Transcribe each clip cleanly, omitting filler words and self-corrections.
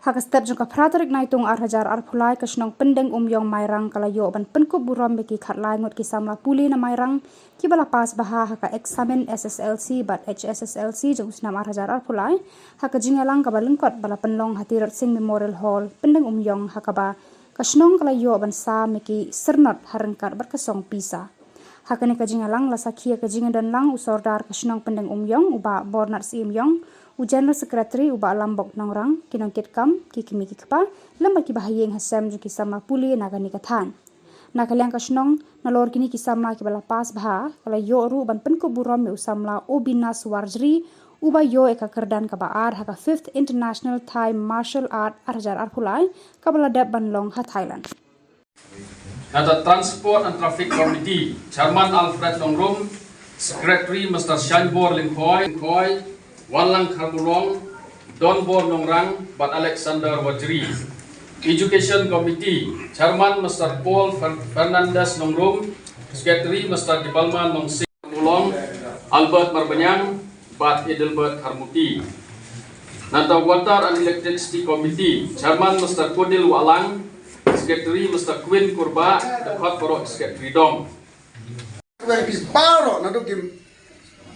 Hak step jangka pratarik naitung arhajar arphulai kasnong pendeng umyong mairang kalayo ban penkup buram beki khatlai ngot kisamla puli na mairang kibala pas baha haka examen SSLC bat HSSLC jong snam arhajar arphulai haka jingalang kaba lengkot bala penlong hatirat sing memorial hall pendeng umyong hakaba kasnong kalayo ban sa meki sernot harengkat berkesong pisa haka ne kajingalang la sakhia kajingan lang usordar kasnong pendeng umyong uba bornat si umyong General Secretary uba lambok nongrang kinong kitkam kikimi kikpa lambat ki bahayeng hasam ju kisama puli nagani kathan nakalyang kasnong nalor kini kisama ki bala pas baha kala yo ru ban penku buram me usamla obina suwarjri uba yo eka kerdan ka baar haka 5th International Thai Martial Art arjar arphulai kabala dab ban long ha Thailand. Nata Transport and Traffic Committee Chairman Alfred Longrum, Secretary Mr. Shanbor Lingkhoi Walang Kharmulong, Don Bor Nongrang, Bat Alexander Wajri. Education Committee, Chairman Mr. Paul Fernandez Nongrum, Secretary Mr. Dibalman Nongsing Mulong, Albert Marbanyang, Bat Edelbert Harmuti. Nata Water and Electricity Committee, Chairman Mr. Kodil Walang, Secretary Mr. Quinn Kurba, the Corporate Secretary Dong.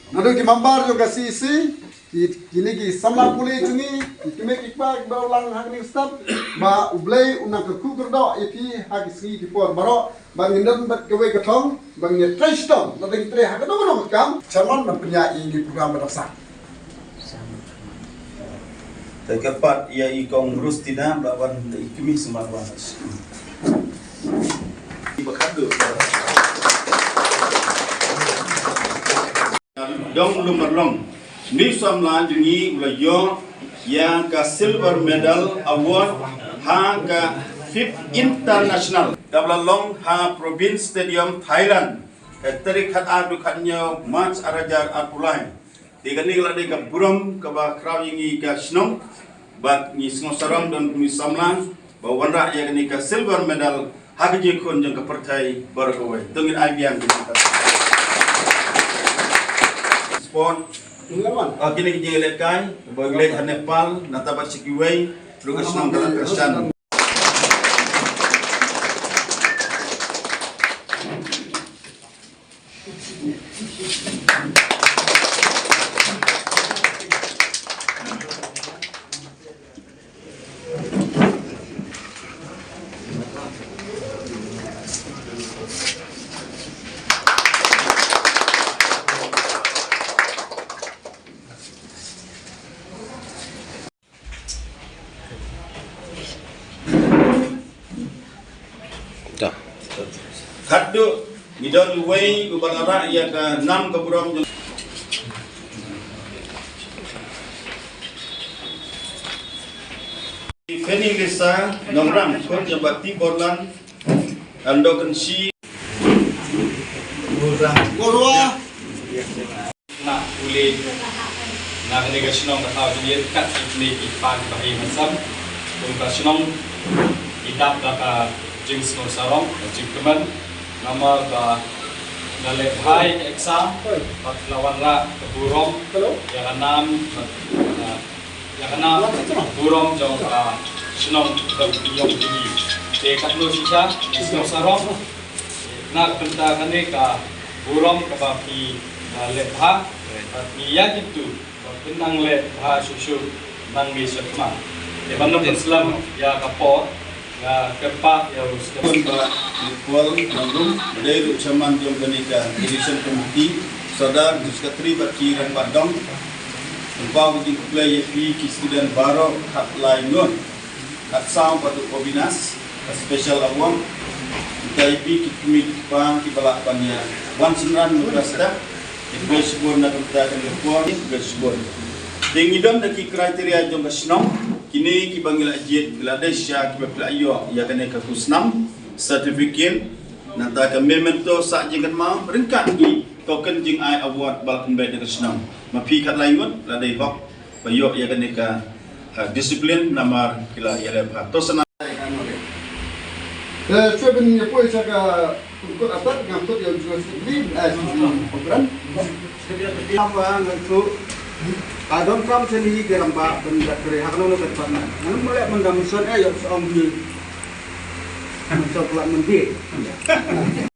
Nado ki mambar jo kasisi kini ki samla puli chungi kime kikpa baulang hagni stap ba ublei unang ku kurdo epi hag sri ki por baro bang indam bat kewe kathong bang ne trestong nado ki tre hagno no kam chairman ban punya ini program berasa terkepat ia ikong rustina lawan ikimi semarwan ibakadu dong lumerlong ni samlan jungi ulayo yang ka silver medal award ha ka 5th international kablalong ha province stadium Thailand eteri khat adu khatnya match arajar arpulai digani lade ka buram ka ba krawingi ka snong bat ni sngosaram dan ni samlan bawanra ya ni ka silver medal ha ka je khon jang ka partai barakawai tengin aibiang kita kini kita lihatkan bagai Nepal, Natabat Sikiway, Lukas Nongkalan Kersan. Khaddu midon way ubalara ya ka nam ka buram Feni Lisa Nongram Kod Jabati Borlan Andokan Si Gorwa na uli na negasyon ka tao diyan kat ni ipan bahay masam kung kasyon itap ka jings no sarong jingkeman nama ba nalebhay exam patlawan la keburong yang enam burong jong senong yong tinggi dekat lu sisa isno sarong nak penta kane ka burong ka baki lebha iya gitu benang lebha susu nang misatma de manam islam ya kapor ya kepak ya ustaz ba equal nangum dari zaman jom kenika election committee sadar secretary bakiran badong umpam di play pi student baro khat lainun khat saung patu kobinas special award kita pi kimi pang ki balak panya wan sinran nugrasta investment na kita kan report investment dengidon de kriteria jom kasnong kini ki bangil ajiet Bangladesh ya ki baklayo ya kene ka kusnam certificate nanta ka memento sa jingan ma ringkat ni token jing ai award balkan be de kusnam ma pi kat laingot la dei hok bayo ya kene ka disiplin namar kila ya lebha to sana Seven ya poi saka kut apat ngam tot yang juga sendiri program. Apa ngam tu Don Trump seni geramba benda kere hakno no ketpan. Nanu mulai mendam son yo song di. Masuk kelas mendit.